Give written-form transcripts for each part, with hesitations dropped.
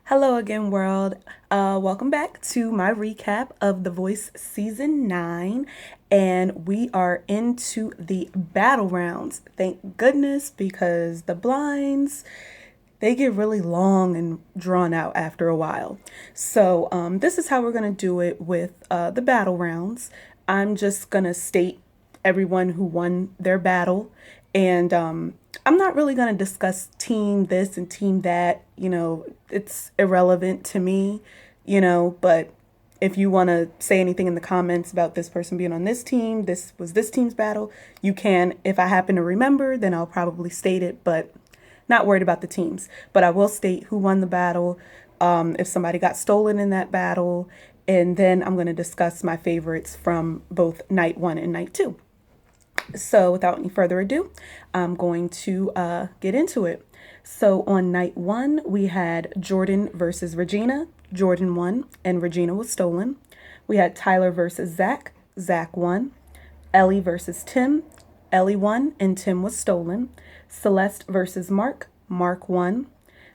Hello again, world. Welcome back to my recap of The Voice Season 9. And we are into the battle rounds. Thank goodness, because the blinds, they get really long and drawn out after a while. So, this is how we're going to do it with the battle rounds. I'm just going to state everyone who won their battle. And I'm not really going to discuss team this and team that. It's irrelevant to me, but if you want to say anything in the comments about this person being on this team, this was this team's battle, you can. If I happen to remember, then I'll probably state it, but not worried about the teams. But I will state who won the battle, if somebody got stolen in that battle, and then I'm going to discuss my favorites from both night one and night two. So without any further ado, I'm going to get into it. So on night one, we had Jordan versus Regina. Jordan won, and Regina was stolen. We had Tyler versus Zach. Zach won. Ellie versus Tim. Ellie won, and Tim was stolen. Celeste versus Mark. Mark won.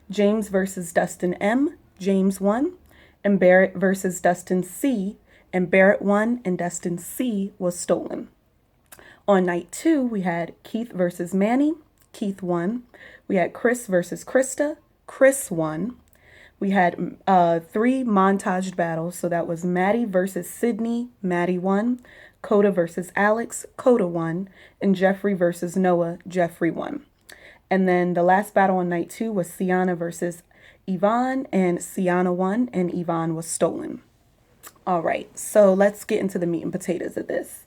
James versus Dustin M. James won. And Barrett versus Dustin C. And Barrett won, and Dustin C. was stolen. On night two, we had Keith versus Manny. Keith won. We had Chris versus Krista. Chris won. We had three montaged battles. So that was Maddie versus Sydney. Maddie won. Coda versus Alex. Coda won. And Jeffrey versus Noah. Jeffrey won. And then the last battle on night two was Sienna versus Yvonne. And Sienna won, and Yvonne was stolen. All right, so let's get into the meat and potatoes of this.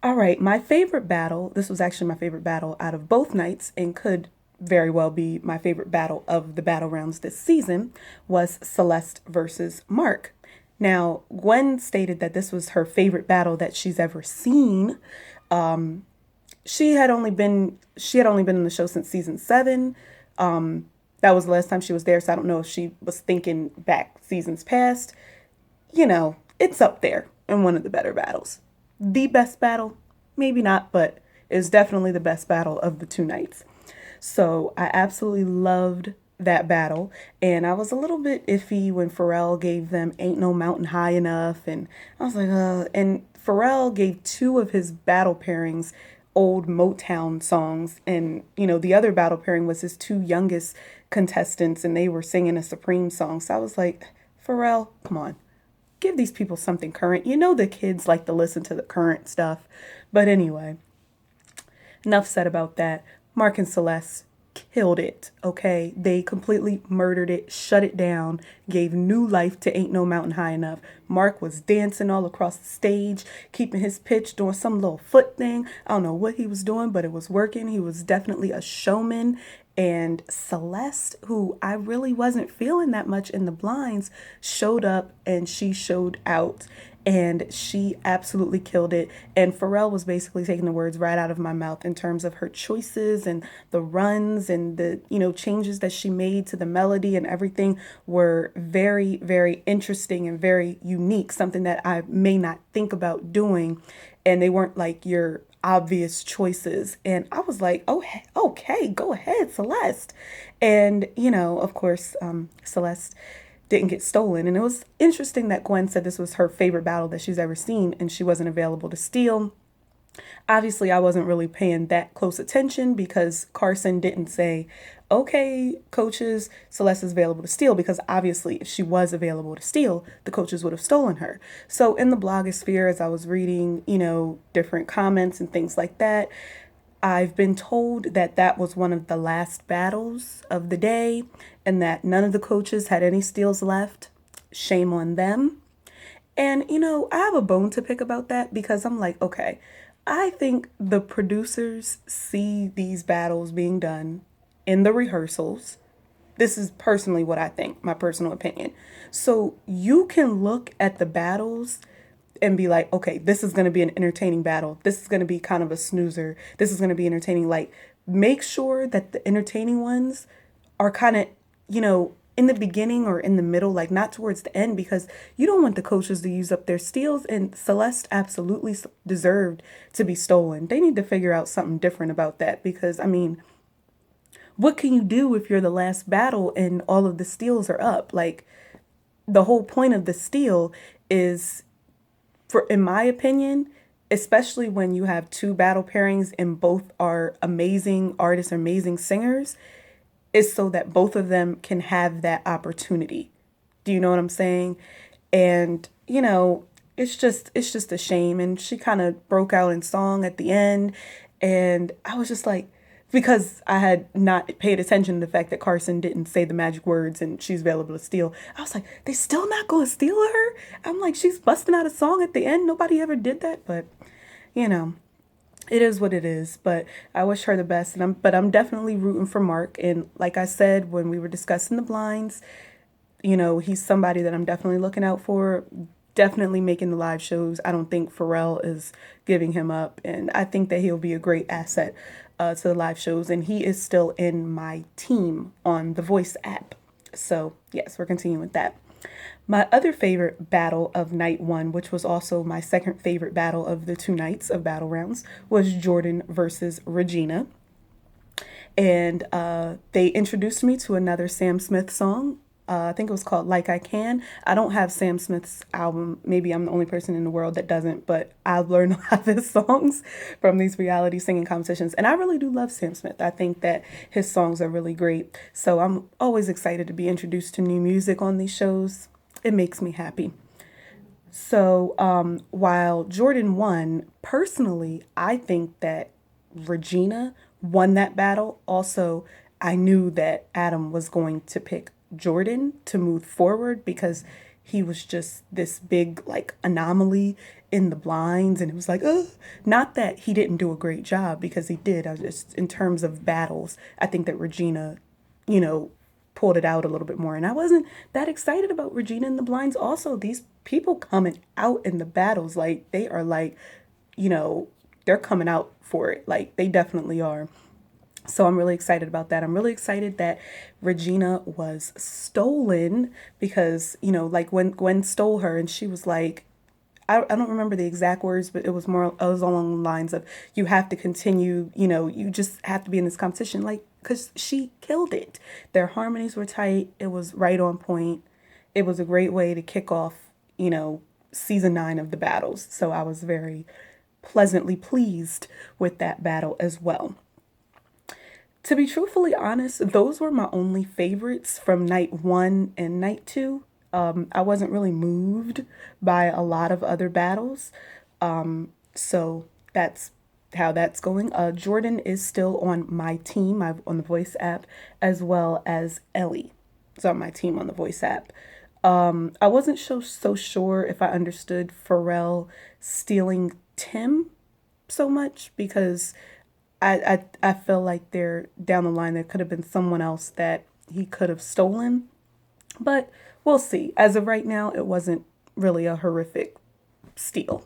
All right, my favorite battle, this was actually my favorite battle out of both nights and could very well be my favorite battle of the battle rounds this season, was Celeste versus Mark. Now, Gwen stated that this was her favorite battle that she's ever seen. She had only been in the show since season 7. That was the last time she was there, so I don't know if she was thinking back seasons past. It's up there in one of the better battles. The best battle, maybe not, but it's definitely the best battle of the two nights. So I absolutely loved that battle, and I was a little bit iffy when Pharrell gave them Ain't No Mountain High Enough, and I was like, and Pharrell gave two of his battle pairings old Motown songs, and the other battle pairing was his two youngest contestants, and they were singing a Supreme song. So I was like, Pharrell, come on, give these people something current. The kids like to listen to the current stuff. But anyway, enough said about that. Marc and Celeste killed it, okay? They completely murdered it, shut it down, gave new life to Ain't No Mountain High Enough. Marc was dancing all across the stage, keeping his pitch, doing some little foot thing. I don't know what he was doing, but it was working. He was definitely a showman. And Celeste, who I really wasn't feeling that much in the blinds, showed up and she showed out. And she absolutely killed it. And Pharrell was basically taking the words right out of my mouth in terms of her choices and the runs and the, changes that she made to the melody, and everything were very, very interesting and very unique, something that I may not think about doing. And they weren't like your obvious choices. And I was like, oh, okay, go ahead, Celeste. And, of course, Celeste didn't get stolen. And it was interesting that Gwen said this was her favorite battle that she's ever seen, and she wasn't available to steal. Obviously, I wasn't really paying that close attention because Carson didn't say, okay, coaches, Celeste is available to steal, because obviously if she was available to steal, the coaches would have stolen her. So in the blogosphere, as I was reading, different comments and things like that, I've been told that that was one of the last battles of the day and that none of the coaches had any steals left. Shame on them. And, I have a bone to pick about that, because I'm like, okay, I think the producers see these battles being done in the rehearsals. This is personally what I think, my personal opinion. So you can look at the battles and be like, okay, this is going to be an entertaining battle. This is going to be kind of a snoozer. This is going to be entertaining. Like, make sure that the entertaining ones are kind of, in the beginning or in the middle, like not towards the end, because you don't want the coaches to use up their steals. And Celeste absolutely deserved to be stolen. They need to figure out something different about that, because, what can you do if you're the last battle and all of the steals are up? Like, the whole point of the steal is, for in my opinion, especially when you have two battle pairings and both are amazing artists, amazing singers, is so that both of them can have that opportunity. Do you know what I'm saying? And, it's just a shame. And she kind of broke out in song at the end, and I was just like, because I had not paid attention to the fact that Carson didn't say the magic words and she's available to steal. I was like, they still not going to steal her? I'm like, she's busting out a song at the end. Nobody ever did that, but you know, it is what it is. But I wish her the best, and I'm definitely rooting for Mark. And like I said when we were discussing the blinds, he's somebody that I'm definitely looking out for. Definitely making the live shows. I don't think Pharrell is giving him up, and I think that he'll be a great asset to the live shows. And he is still in my team on the Voice app. So yes, we're continuing with that. My other favorite battle of night one, which was also my second favorite battle of the two nights of battle rounds, was Jordan versus Regina. And they introduced me to another Sam Smith song. I think it was called Like I Can. I don't have Sam Smith's album. Maybe I'm the only person in the world that doesn't, but I've learned a lot of his songs from these reality singing competitions. And I really do love Sam Smith. I think that his songs are really great. So I'm always excited to be introduced to new music on these shows. It makes me happy. So while Jordan won, personally, I think that Regina won that battle. Also, I knew that Adam was going to pick Jordan to move forward because he was just this big, like, anomaly in the blinds. And it was like, not that he didn't do a great job, because he did. I just, in terms of battles, I think that Regina, you know, pulled it out a little bit more. And I wasn't that excited about Regina in the blinds. Also, these people coming out in the battles, like, they are like, you know, they're coming out for it. Like, they definitely are. So I'm really excited about that. I'm really excited that Regina was stolen because, like when Gwen stole her and she was like, I don't remember the exact words, but it was along the lines of, you have to continue, you just have to be in this competition. Like, because she killed it. Their harmonies were tight. It was right on point. It was a great way to kick off, season 9 of the battles. So I was very pleasantly pleased with that battle as well. To be truthfully honest, those were my only favorites from night one and night two. I wasn't really moved by a lot of other battles. So that's how that's going. Jordan is still on my team on the Voice app, as well as Ellie is on my team on the Voice app. I wasn't so sure if I understood Pharrell stealing Tim so much, because I feel like there down the line there could have been someone else that he could have stolen, but we'll see. As of right now, it wasn't really a horrific steal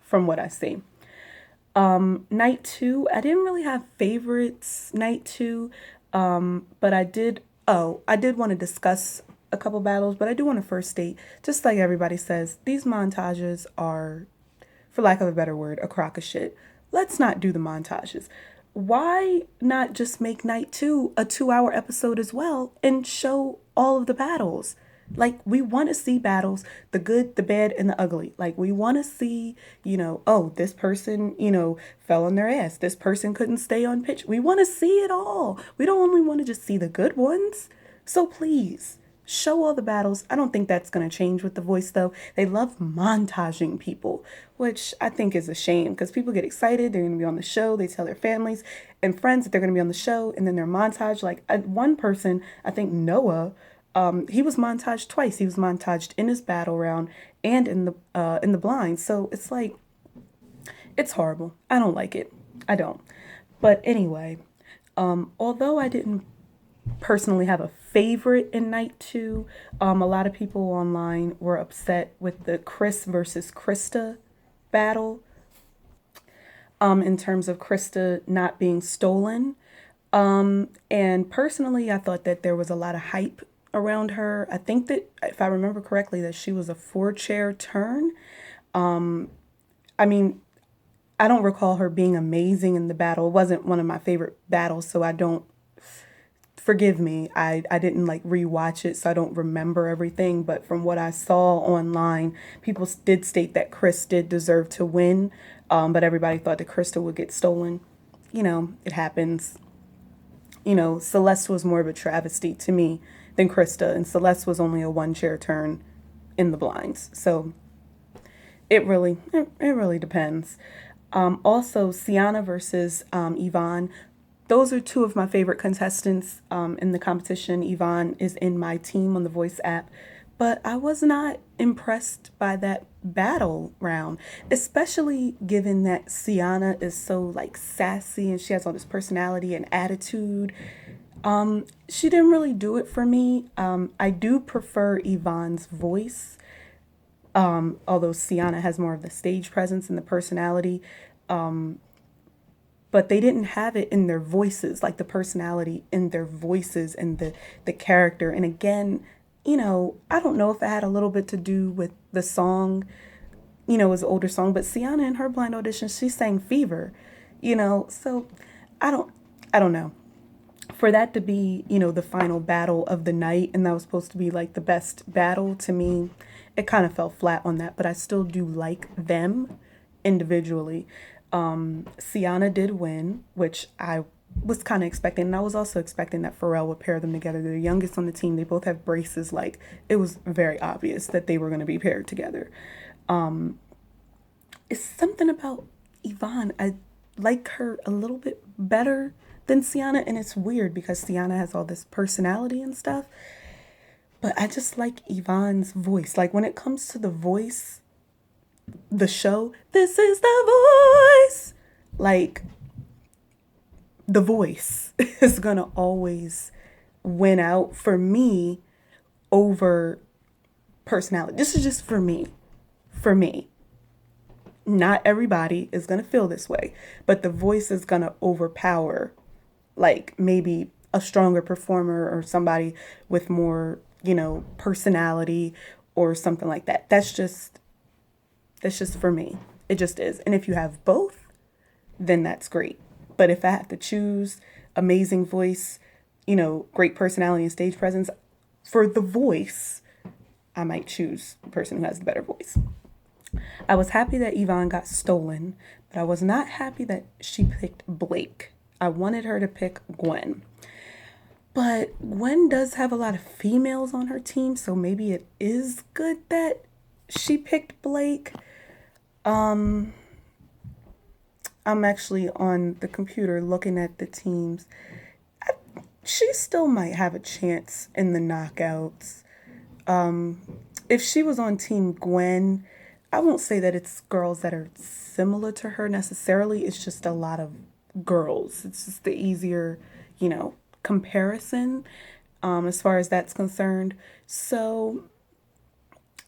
from what I see. Night two, I didn't really have favorites night two, but I did. Oh, I did want to discuss a couple battles, but I do want to first state, just like everybody says, these montages are, for lack of a better word, a crock of shit. Let's not do the montages. Why not just make night two a 2-hour episode as well and show all of the battles? Like, we want to see battles, the good, the bad, and the ugly. Like, we want to see, oh, this person, fell on their ass. This person couldn't stay on pitch. We want to see it all. We don't only want to just see the good ones. So please, show all the battles. I don't think that's going to change with The Voice, though. They love montaging people, which I think is a shame, because people get excited. They're going to be on the show. They tell their families and friends that they're going to be on the show, and then they're montaged. Like, one person, I think Noah, he was montaged twice. He was montaged in his battle round and in the blind. So it's like, it's horrible. I don't like it. I don't. But anyway, although I didn't personally have a favorite in night two, a lot of people online were upset with the Chris versus Krista battle, in terms of Krista not being stolen. And personally, I thought that there was a lot of hype around her. I think that, if I remember correctly, that she was a 4-chair turn. I mean, I don't recall her being amazing in the battle. It wasn't one of my favorite battles, so I don't forgive me, I didn't like rewatch it, so I don't remember everything. But from what I saw online, people did state that Chris did deserve to win, but everybody thought that Krista would get stolen. It happens. Celeste was more of a travesty to me than Krista, and Celeste was only a one chair turn in the blinds. So it really depends. Also, Sienna versus Yvonne. Those are two of my favorite contestants in the competition. Yvonne is in my team on the Voice app, but I was not impressed by that battle round, especially given that Sienna is so like sassy and she has all this personality and attitude. She didn't really do it for me. I do prefer Yvonne's voice, although Sienna has more of the stage presence and the personality. But they didn't have it in their voices, like the personality in their voices and the character. And again, I don't know if it had a little bit to do with the song. It was an older song, but Sienna in her blind audition, she sang Fever, so I don't I don't know. For that to be, the final battle of the night, and that was supposed to be like the best battle, to me, it kind of fell flat on that, but I still do like them individually. Sienna did win, which I was kind of expecting, and I was also expecting that Pharrell would pair them together. They're the youngest on the team. They both have braces. Like, it was very obvious that they were going to be paired together. It's something about Yvonne. I like her a little bit better than Sienna, and it's weird because Sienna has all this personality and stuff, but I just like Yvonne's voice. Like, when it comes to the voice, the show, this is the voice. Like, the voice is gonna always win out for me over personality. This is just for me. For me. Not everybody is gonna feel this way, but the voice is gonna overpower, like, maybe a stronger performer or somebody with more, personality or something like that. That's just for me. It just is. And if you have both, then that's great. But if I have to choose amazing voice, great personality and stage presence, for the voice, I might choose the person who has the better voice. I was happy that Yvonne got stolen, but I was not happy that she picked Blake. I wanted her to pick Gwen. But Gwen does have a lot of females on her team, so maybe it is good that she picked Blake. I'm actually on the computer looking at the teams. She still might have a chance in the knockouts. If she was on Team Gwen, I won't say that it's girls that are similar to her necessarily. It's just a lot of girls. It's just the easier, comparison as far as that's concerned. So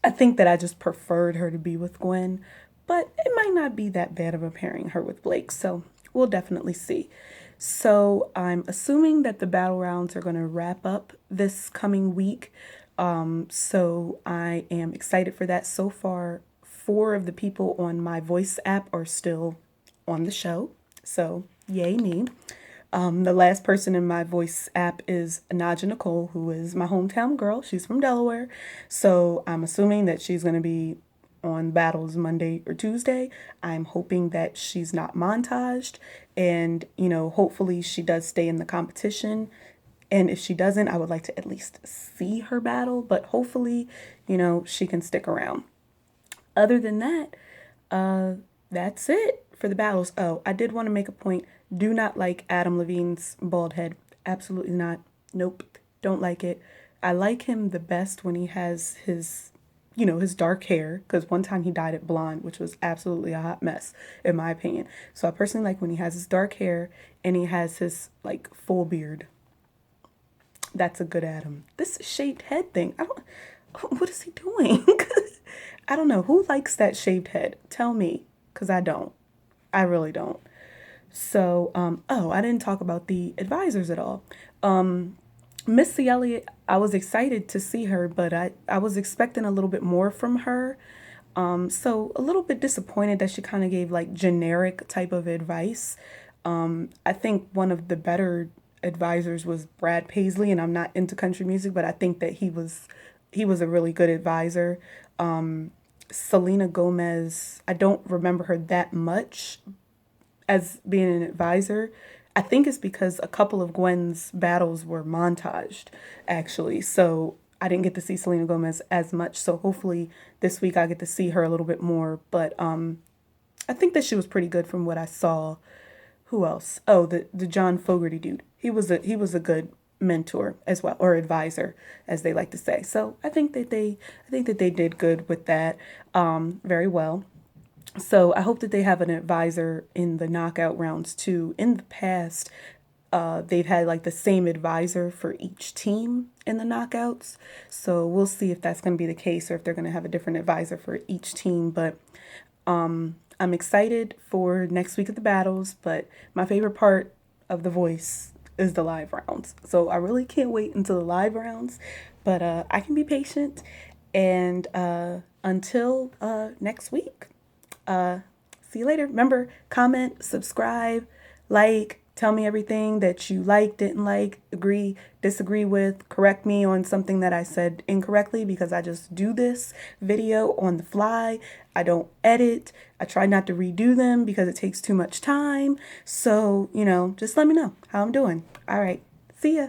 I think that I just preferred her to be with Gwen, but it might not be that bad of a pairing, her with Blake. So we'll definitely see. So I'm assuming that the battle rounds are going to wrap up this coming week. So I am excited for that. So far, 4 of the people on my voice app are still on the show. So yay me. The last person in my voice app is Naja Nicole, who is my hometown girl. She's from Delaware. So I'm assuming that she's going to be on battles Monday or Tuesday. I'm hoping that she's not montaged, and, hopefully she does stay in the competition. And if she doesn't, I would like to at least see her battle, but hopefully, she can stick around. Other than that, that's it for the battles. Oh, I did want to make a point. Do not like Adam Levine's bald head. Absolutely not. Nope. Don't like it. I like him the best when he has his dark hair, because one time he dyed it blonde, which was absolutely a hot mess, in my opinion. So I personally like when he has his dark hair and he has his, like, full beard. That's a good Adam. This shaved head thing, what is he doing? I don't know. Who likes that shaved head? Tell me, because I don't. I really don't. So, I didn't talk about the advisors at all. Missy Elliott, I was excited to see her, but I was expecting a little bit more from her. So a little bit disappointed that she kind of gave like generic type of advice. I think one of the better advisors was Brad Paisley, and I'm not into country music, but I think that he was a really good advisor. Selena Gomez, I don't remember her that much as being an advisor. I think it's because a couple of Gwen's battles were montaged, actually. So I didn't get to see Selena Gomez as much. So hopefully this week I get to see her a little bit more. But I think that she was pretty good from what I saw. Who else? Oh, the John Fogerty dude. He was a good mentor as well, or advisor, as they like to say. So I think that they did good with that, very well. So I hope that they have an advisor in the knockout rounds too. In the past, they've had like the same advisor for each team in the knockouts. So we'll see if that's going to be the case or if they're going to have a different advisor for each team. But I'm excited for next week of the battles. But my favorite part of The Voice is the live rounds. So I really can't wait until the live rounds. But I can be patient. And until next week. See you later. Remember, comment, subscribe, like, tell me everything that you like, didn't like, agree, disagree with, correct me on something that I said incorrectly because I just do this video on the fly. I don't edit. I try not to redo them because it takes too much time. So, just let me know how I'm doing. All right. See ya.